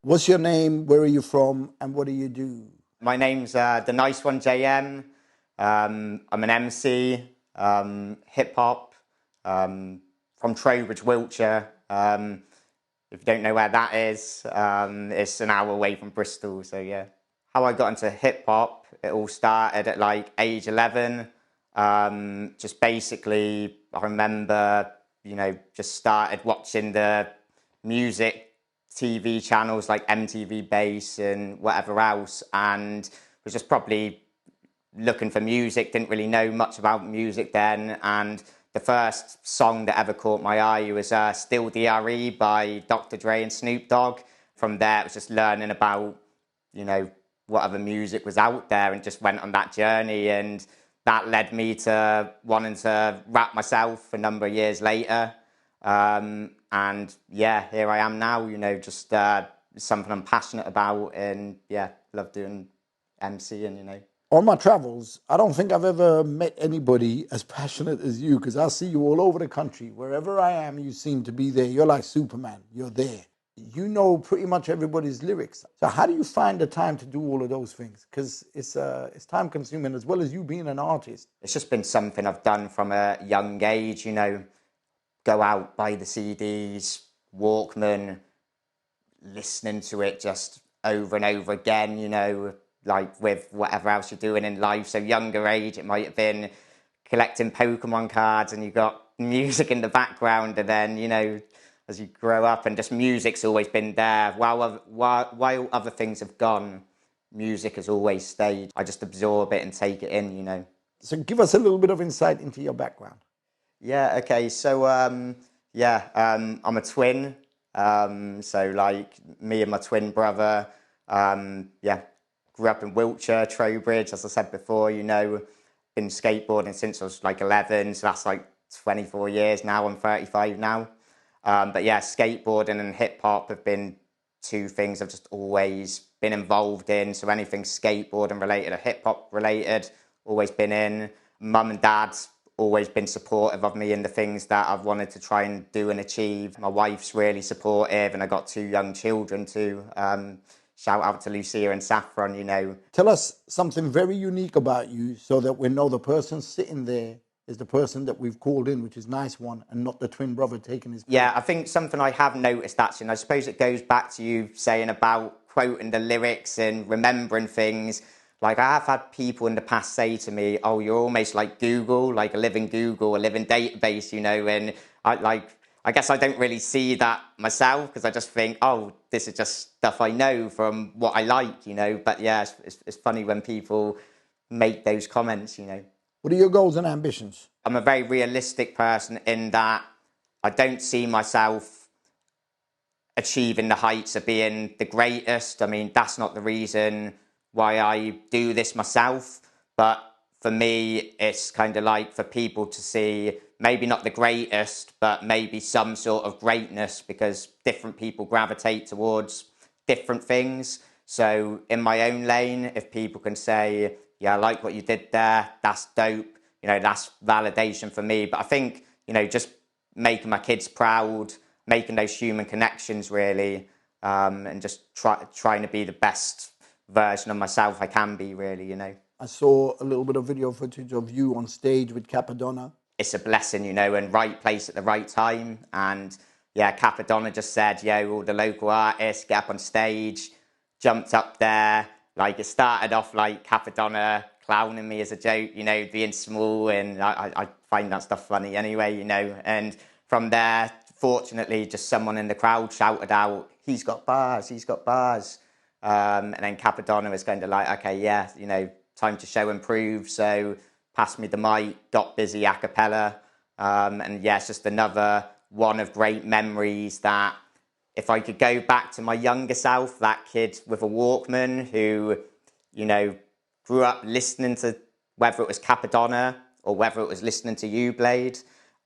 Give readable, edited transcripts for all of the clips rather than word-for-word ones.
What's your name? Where are you from? And what do you do? My name's the Nicewun JM. I'm an MC, hip hop, from Trowbridge, Wiltshire. If you don't know where that is, it's an hour away from Bristol. So yeah, how I got into hip hop, it all started at like age 11. Just basically, I remember, just started watching the music TV channels like MTV Base and whatever else, and was just probably looking for music, didn't really know much about music then, and the first song that ever caught my eye was Still DRE by Dr. Dre and Snoop Dogg. From there, it was just learning about, what other music was out there, and just went on that journey, and that led me to wanting to rap myself a number of years later. And yeah, here I am now, just something I'm passionate about, and yeah, love doing MCing. On my travels, I don't think I've ever met anybody as passionate as you, because I see you all over the country. Wherever I am, you seem to be there. You're like Superman. You're there. You know pretty much everybody's lyrics. So how do you find the time to do all of those things? Because it's time consuming, as well as you being an artist. It's just been something I've done from a young age, go out, buy the CDs, Walkman, listening to it just over and over again, like with whatever else you're doing in life. So younger age, it might have been collecting Pokemon cards and you got music in the background, and then, as you grow up, and just music's always been there. While other things have gone, music has always stayed. I just absorb it and take it in. So give us a little bit of insight into your background. Yeah, okay, so I'm a twin, so like me and my twin brother, grew up in Wiltshire, Trowbridge, as I said before, been skateboarding since I was like 11, so that's like 24 years now. I'm 35 now. But yeah, skateboarding and hip hop have been two things I've just always been involved in. So anything skateboarding related or hip hop related, always been in. Mum and dad's always been supportive of me in the things that I've wanted to try and do and achieve. My wife's really supportive, and I got two young children too. Shout out to Lucia and Saffron, Tell us something very unique about you, so that we know the person sitting there is the person that we've called in, which is Nicewun, and not the twin brother taking his place. Yeah, I think something I have noticed, actually, and I suppose it goes back to you saying about quoting the lyrics and remembering things. Like, I have had people in the past say to me, oh, you're almost like Google, like a living Google, a living database, and I guess I don't really see that myself, because I just think, oh, this is just stuff I know from what I like, But yeah, it's funny when people make those comments, What are your goals and ambitions? I'm a very realistic person in that I don't see myself achieving the heights of being the greatest. I mean, that's not the reason why I do this myself. But for me, it's kind of like for people to see maybe not the greatest, but maybe some sort of greatness, because different people gravitate towards different things. So in my own lane, if people can say, yeah, I like what you did there, that's dope, that's validation for me. But I think, just making my kids proud, making those human connections really, and just trying to be the best version of myself I can be, really, I saw a little bit of video footage of you on stage with Capadonna. It's a blessing, and right place at the right time. And yeah, Capadonna just said, all the local artists get up on stage, jumped up there. Like, it started off like Capadonna clowning me as a joke, being small, and I find that stuff funny anyway, And from there, fortunately, just someone in the crowd shouted out, he's got bars, he's got bars. And then Capadonna was kind of like, okay, yeah, time to show and prove. So passed me the mic, got busy a cappella. And yeah, it's just another one of great memories that if I could go back to my younger self, that kid with a Walkman who, grew up listening to, whether it was Capadonna or whether it was listening to you, Blade,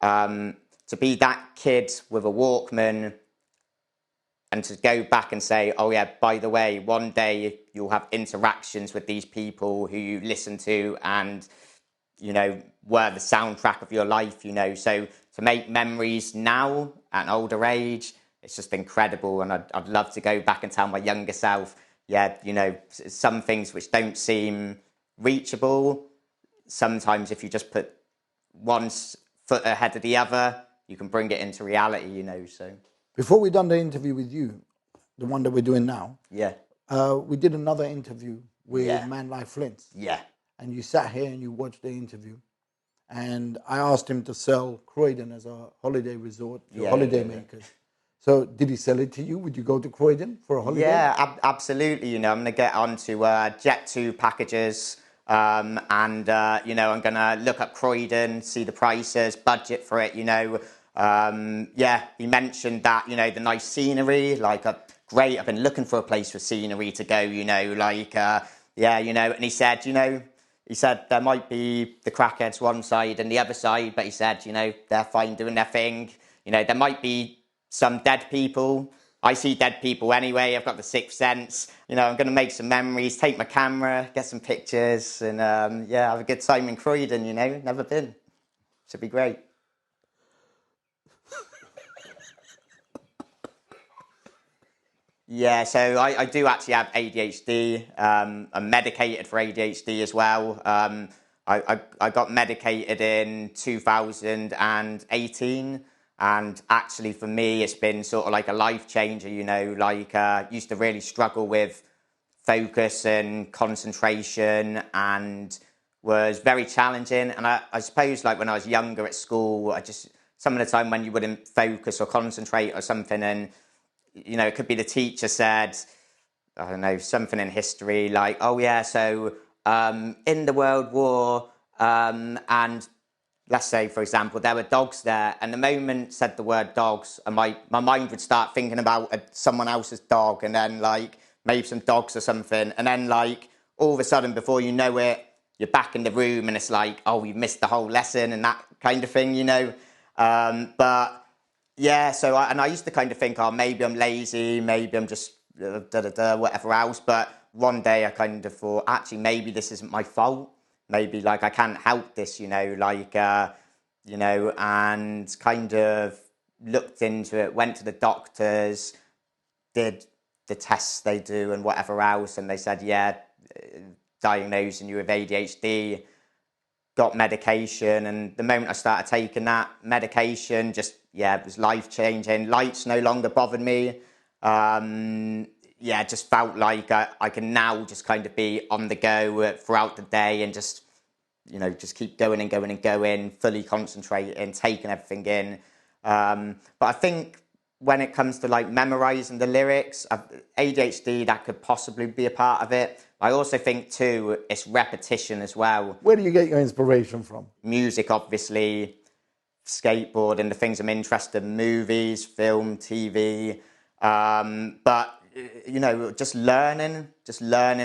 to be that kid with a Walkman and to go back and say, oh yeah, by the way, one day you'll have interactions with these people who you listen to and, were the soundtrack of your life, So to make memories now at an older age, it's just incredible. And I'd love to go back and tell my younger self, yeah, you know, some things which don't seem reachable, sometimes if you just put one foot ahead of the other, you can bring it into reality, you know. So Before we done the interview with you, the one that we're doing now, yeah, we did another interview with Yeah. Man Like Flint. yeah, And you sat here and you watched the interview. And I asked him to sell Croydon as a holiday resort to Yeah, holiday yeah, yeah. makers. So did he sell it to you? Would you go to Croydon for a holiday? yeah, absolutely. You know, I'm going to get onto Jet2 packages, and you know, I'm going to look up Croydon, see the prices, budget for it. You know, yeah, he mentioned that, you know, the nice scenery, like great. I've been looking for a place for scenery to go. You know, like yeah, you know, and he said, you know. He said there might be the crackheads one side and the other side, but he said, you know, they're fine doing their thing. You know, there might be some dead people. I see dead people anyway. I've got the sixth sense. You know, I'm going to make some memories, take my camera, get some pictures, and yeah, have a good time in Croydon, you know. Never been. Should be great. Yeah, so I do actually have ADHD. I'm medicated for ADHD as well. I got medicated in 2018, and actually for me, it's been sort of like a life changer. You know, like used to really struggle with focus and concentration, and was very challenging. And I suppose like when I was younger at school, some of the time when you wouldn't focus or concentrate or something, and you know, it could be the teacher said, I don't know, something in history like, oh yeah, so in the World War, and let's say, for example, there were dogs there, and the moment said the word dogs, and my mind would start thinking about someone else's dog, and then like maybe some dogs or something, and then like all of a sudden, before you know it, you're back in the room, and it's like, oh, we've missed the whole lesson, and that kind of thing, you know. But yeah, so I used to kind of think, oh, maybe I'm lazy, maybe I'm just whatever else. But one day I kind of thought, actually, maybe this isn't my fault. Maybe like I can't help this, you know, like, you know, and kind of looked into it, went to the doctors, did the tests they do and whatever else. And they said, yeah, diagnosing you with ADHD. Got medication, and the moment I started taking that medication, just it was life changing. Lights no longer bothered me. It just felt like I can now just kind of be on the go throughout the day, and just, you know, just keep going and going and going, fully concentrating, taking everything in. But I think when it comes to like memorizing the lyrics, ADHD, that could possibly be a part of it. I also think too, it's repetition as well. Where do you get your inspiration from? Music, obviously, skateboarding, the things I'm interested in, movies, film, TV. But, you know, just learning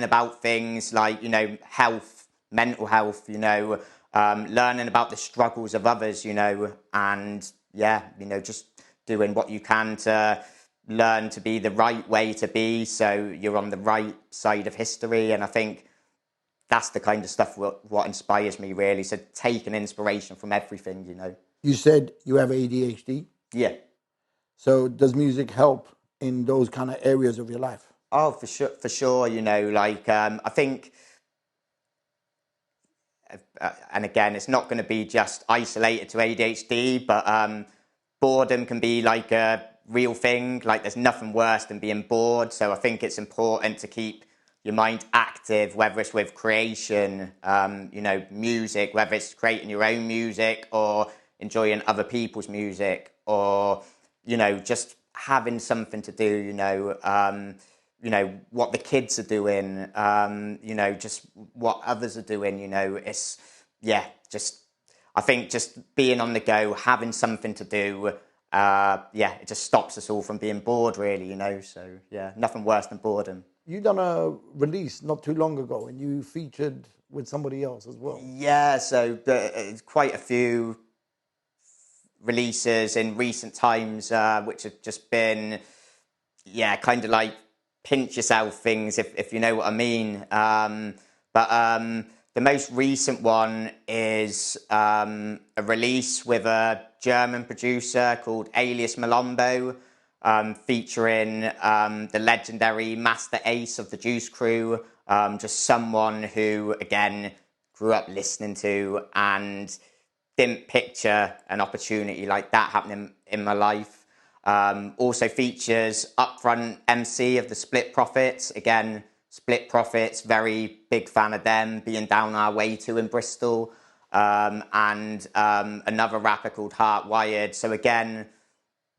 about things like, you know, health, mental health, you know, learning about the struggles of others, you know, and yeah, you know, just doing what you can to learn to be the right way to be, so you're on the right side of history. And I think that's the kind of stuff what inspires me, really. So taking inspiration from everything, you know. You said you have ADHD. Yeah. So does music help in those kind of areas of your life? Oh, for sure. You know, like I think, and again, it's not going to be just isolated to ADHD, but boredom can be like a real thing. Like there's nothing worse than being bored. So I think it's important to keep your mind active, whether it's with creation, you know, music, whether it's creating your own music or enjoying other people's music, or, you know, just having something to do, you know, what the kids are doing, you know, just what others are doing, you know. It's, I think just being on the go, having something to do, it just stops us all from being bored, really, you know. So, yeah, nothing worse than boredom. You done a release not too long ago, and you featured with somebody else as well. Yeah, so quite a few releases in recent times, which have just been, kind of like pinch yourself things, if you know what I mean. But the most recent one is a release with a German producer called Alias Molombo. featuring the legendary Masta Ace of the Juice Crew, just someone who, again, grew up listening to and didn't picture an opportunity like that happening in my life. Also features Upfront MC of the Split Profits. Again, Split Profits, very big fan of them, being down our way too in Bristol. And another rapper called Hardwired. So again,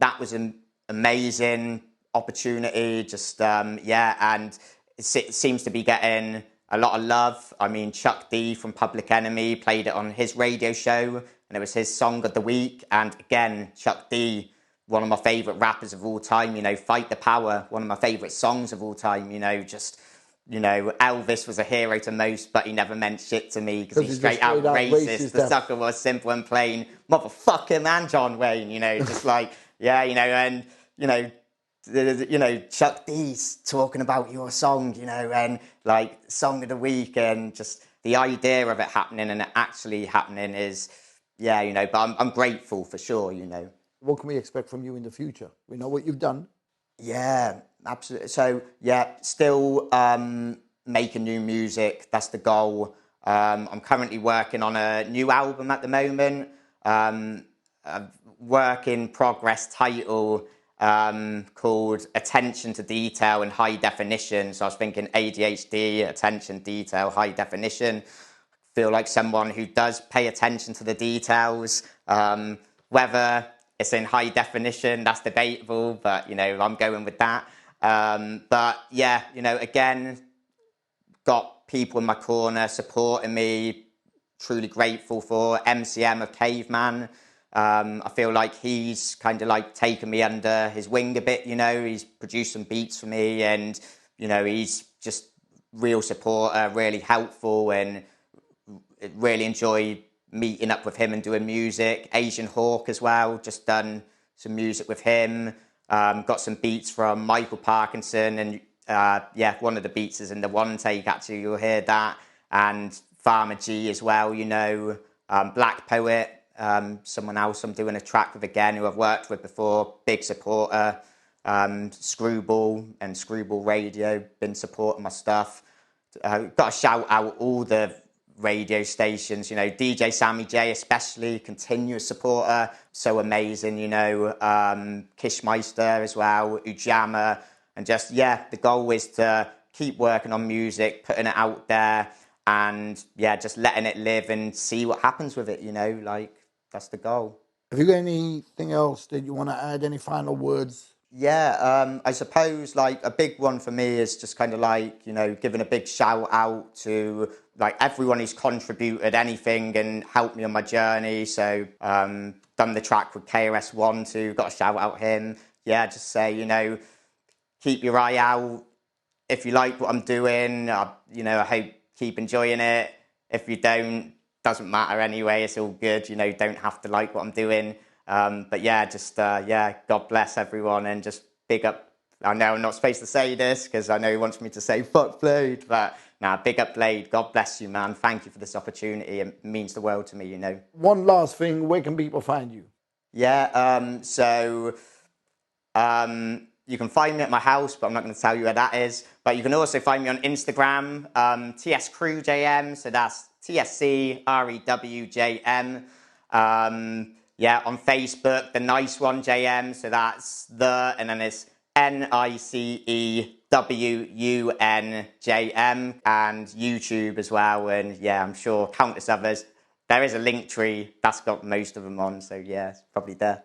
that was an amazing opportunity. Just, yeah, and it seems to be getting a lot of love. I mean, Chuck D from Public Enemy played it on his radio show, and it was his song of the week. And again, Chuck D, one of my favourite rappers of all time, you know, Fight the Power, one of my favourite songs of all time, you know, just, you know, Elvis was a hero to most, but he never meant shit to me because he's straight out racist. The sucker was simple and plain, motherfucker, man, John Wayne, you know, just like, yeah, you know, and, you know, Chuck D's talking about your song, you know, and like song of the week, and just the idea of it happening and it actually happening is, yeah, you know, but I'm grateful for sure, you know. What can we expect from you in the future? We know what you've done. Yeah, absolutely. So, yeah, still making new music. That's the goal. I'm currently working on a new album at the moment. A work in progress title called Attention to Detail and High Definition. So I was thinking ADHD, attention, detail, high definition. Feel like someone who does pay attention to the details. Whether it's in high definition, that's debatable, but, you know, I'm going with that. But, yeah, you know, again, got people in my corner supporting me, truly grateful for. MCM of Caveman. I feel like he's kind of like taken me under his wing a bit, you know. He's produced some beats for me, and, you know, he's just real supporter, really helpful, and really enjoy meeting up with him and doing music. Asian Hawk as well, just done some music with him. Got some beats from Michael Parkinson, and yeah, one of the beats is in the one take, actually, you'll hear that. And Farmer G as well, you know. Black Poet, someone else I'm doing a track with again, who I've worked with before, big supporter. Screwball and Screwball Radio, been supporting my stuff. Got to shout out all the radio stations, you know, DJ Sammy J especially, continuous supporter, so amazing, you know, Kishmeister as well, Ujamaa, and just, yeah, the goal is to keep working on music, putting it out there, and, yeah, just letting it live and see what happens with it, you know, like, that's the goal. Have you got anything else that you want to add, any final words? Yeah, I suppose like a big one for me is just kind of like, you know, giving a big shout out to like everyone who's contributed anything and helped me on my journey. So done the track with KRS-One too, got to shout out him. Yeah, just say, you know, keep your eye out. If you like what I'm doing, you know, I hope keep enjoying it. If you don't, doesn't matter anyway, it's all good. You know, don't have to like what I'm doing. But yeah, just, yeah, God bless everyone, and just big up. I know I'm not supposed to say this because I know he wants me to say fuck Blade, but nah, big up Blade. God bless you, man. Thank you for this opportunity. It means the world to me, you know. One last thing, where can people find you? Yeah, so you can find me at my house, but I'm not going to tell you where that is. But you can also find me on Instagram, TS Crew JM, so that's TSCREWJM. Yeah, on Facebook, the Nicewun JM, so that's the, and then it's NICEWUNJM, and YouTube as well, and yeah, I'm sure countless others. There is a link tree, that's got most of them on, so yeah, it's probably there.